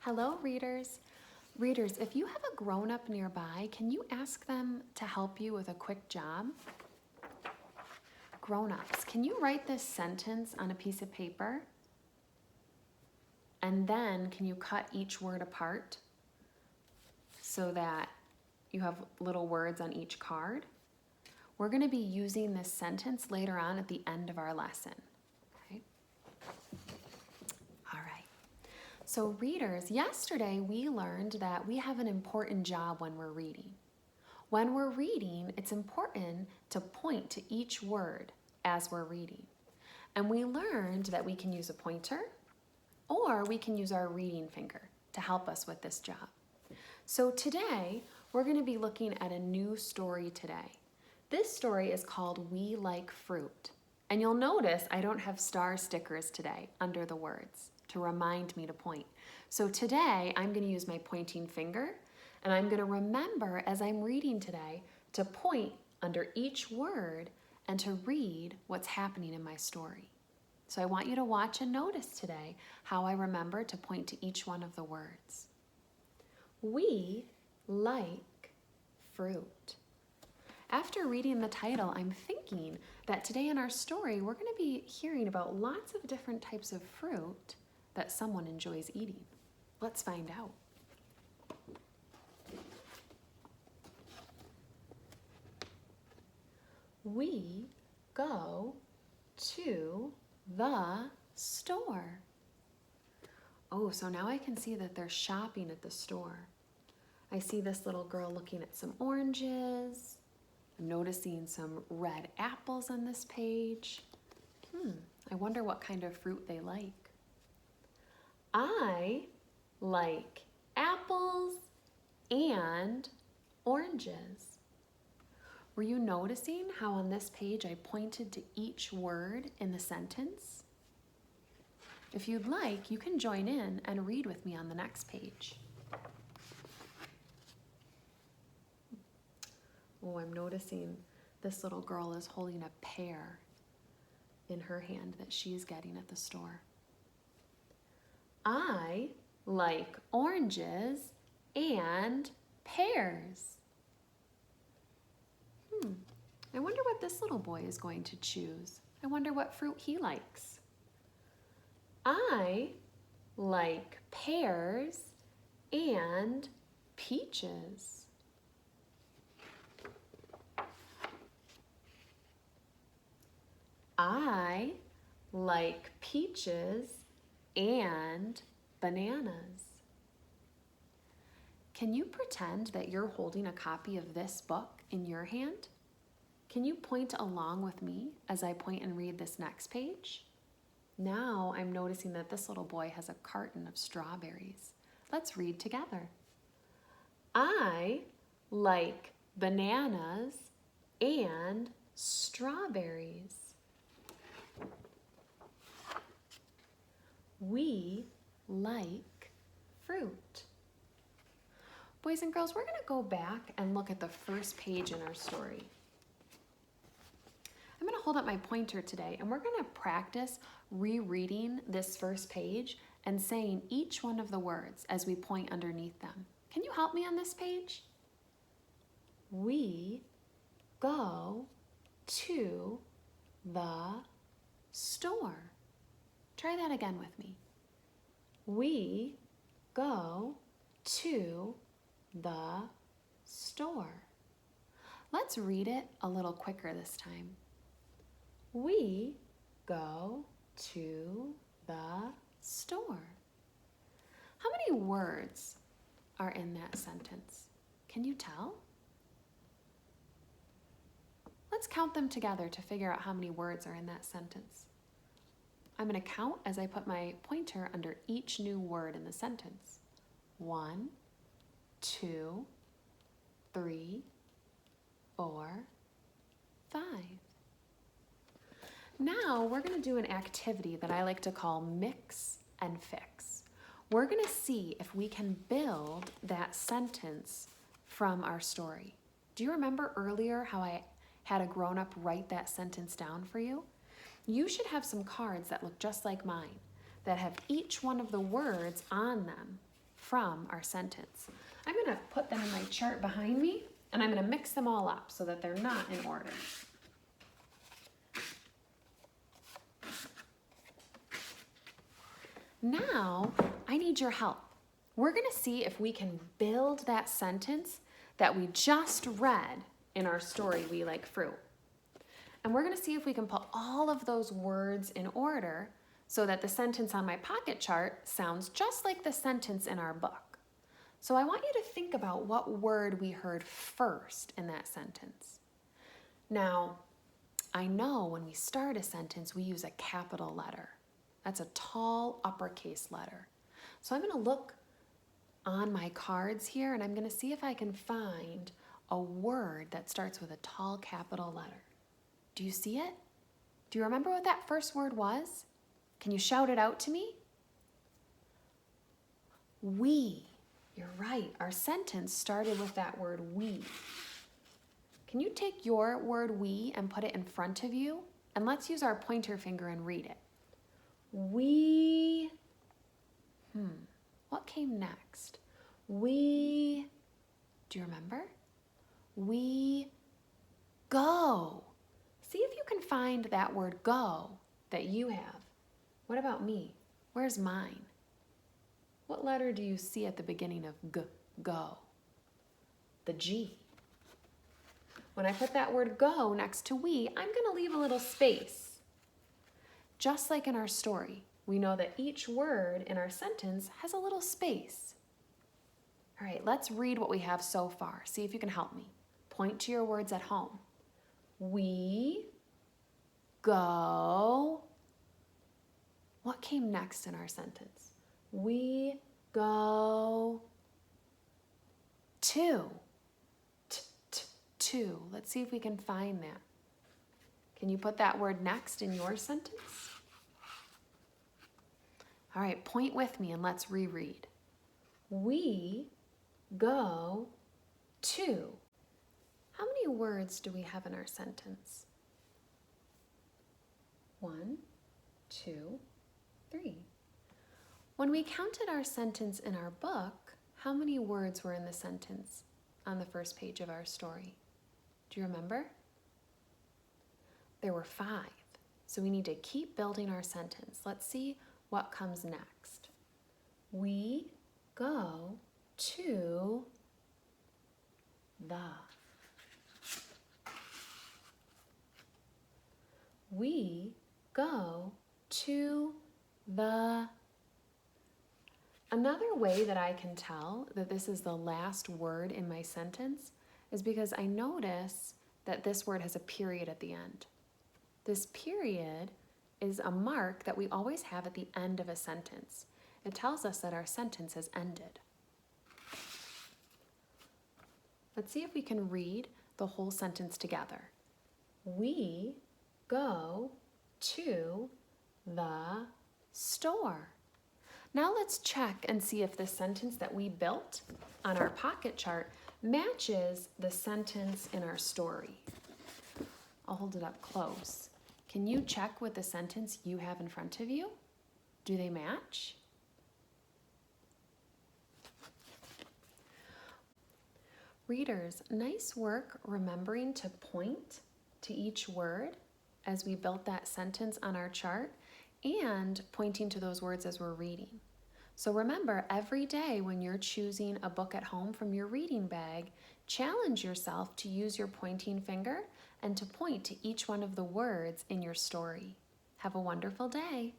Hello, readers. Readers, if you have a grown-up nearby, can you ask them to help you with a quick job? Grown-ups, can you write this sentence on a piece of paper? And then can you cut each word apart so that you have little words on each card? We're going to be using this sentence later on at the end of our lesson. Okay? All right. So readers, yesterday we learned that we have an important job when we're reading. When we're reading, it's important to point to each word as we're reading. And we learned that we can use a pointer or we can use our reading finger to help us with this job. So today, we're going to be looking at a new story today. This story is called We Like Fruit. And you'll notice I don't have star stickers today under the words to remind me to point. So today, I'm going to use my pointing finger, and I'm going to remember as I'm reading today to point under each word and to read what's happening in my story. So I want you to watch and notice today how I remember to point to each one of the words. We like fruit. After reading the title, I'm thinking that today in our story, we're going to be hearing about lots of different types of fruit that someone enjoys eating. Let's find out. We go to the store. Oh, so now I can see that they're shopping at the store. I see this little girl looking at some oranges. I'm noticing some red apples on this page. I wonder what kind of fruit they like. I like apples and oranges. Were you noticing how on this page I pointed to each word in the sentence? If you'd like, you can join in and read with me on the next page. Oh, I'm noticing this little girl is holding a pear in her hand that she's getting at the store. I like oranges and pears. I wonder what this little boy is going to choose. I wonder what fruit he likes. I like pears and peaches. I like peaches and bananas. Can you pretend that you're holding a copy of this book in your hand? Can you point along with me as I point and read this next page? Now I'm noticing that this little boy has a carton of strawberries. Let's read together. I like bananas and strawberries. We like fruit. Boys and girls, we're going to go back and look at the first page in our story. I'm going to hold up my pointer today and we're going to practice rereading this first page and saying each one of the words as we point underneath them. Can you help me on this page? We go to the store. Try that again with me. We go to the store. Let's read it a little quicker this time. We go to the store. How many words are in that sentence? Can you tell? Let's count them together to figure out how many words are in that sentence. I'm going to count as I put my pointer under each new word in the sentence. 1, 2, 3, 4, 5. Now we're going to do an activity that I like to call mix and fix. We're going to see if we can build that sentence from our story. Do you remember earlier how I had a grown-up write that sentence down for you? You should have some cards that look just like mine, that have each one of the words on them from our sentence. I'm going to put them in my chart behind me, and I'm going to mix them all up so that they're not in order. Now, I need your help. We're going to see if we can build that sentence that we just read in our story, We Like Fruit. And we're going to see if we can put all of those words in order so that the sentence on my pocket chart sounds just like the sentence in our book. So I want you to think about what word we heard first in that sentence. Now, I know when we start a sentence, we use a capital letter. That's a tall uppercase letter. So I'm going to look on my cards here, and I'm going to see if I can find a word that starts with a tall capital letter. Do you see it? Do you remember what that first word was? Can you shout it out to me? We. You're right. Our sentence started with that word we. Can you take your word we and put it in front of you? And let's use our pointer finger and read it. We. What came next? We. Do you remember? We go. See if you can find that word go that you have. What about me? Where's mine? What letter do you see at the beginning of go? The G. When I put that word go next to we, I'm going to leave a little space. Just like in our story, we know that each word in our sentence has a little space. All right, let's read what we have so far. See if you can help me. Point to your words at home. We go. What came next in our sentence? We go to. To. Let's see if we can find that. Can you put that word next in your sentence? All right, point with me and let's reread. We go to. How many words do we have in our sentence? 1, 2, 3. When we counted our sentence in our book, how many words were in the sentence on the first page of our story? Do you remember? There were 5. So we need to keep building our sentence. Let's see what comes next. We go to the. We go to the. Another way that I can tell that this is the last word in my sentence is because I notice that this word has a period at the end. This period is a mark that we always have at the end of a sentence. It tells us that our sentence has ended. Let's see if we can read the whole sentence together. We go to the store. Now let's check and see if the sentence that we built on our pocket chart matches the sentence in our story. I'll hold it up close. Can you check with the sentence you have in front of you? Do they match? Readers, nice work remembering to point to each word as we built that sentence on our chart and pointing to those words as we're reading. So remember, every day when you're choosing a book at home from your reading bag, challenge yourself to use your pointing finger and to point to each one of the words in your story. Have a wonderful day.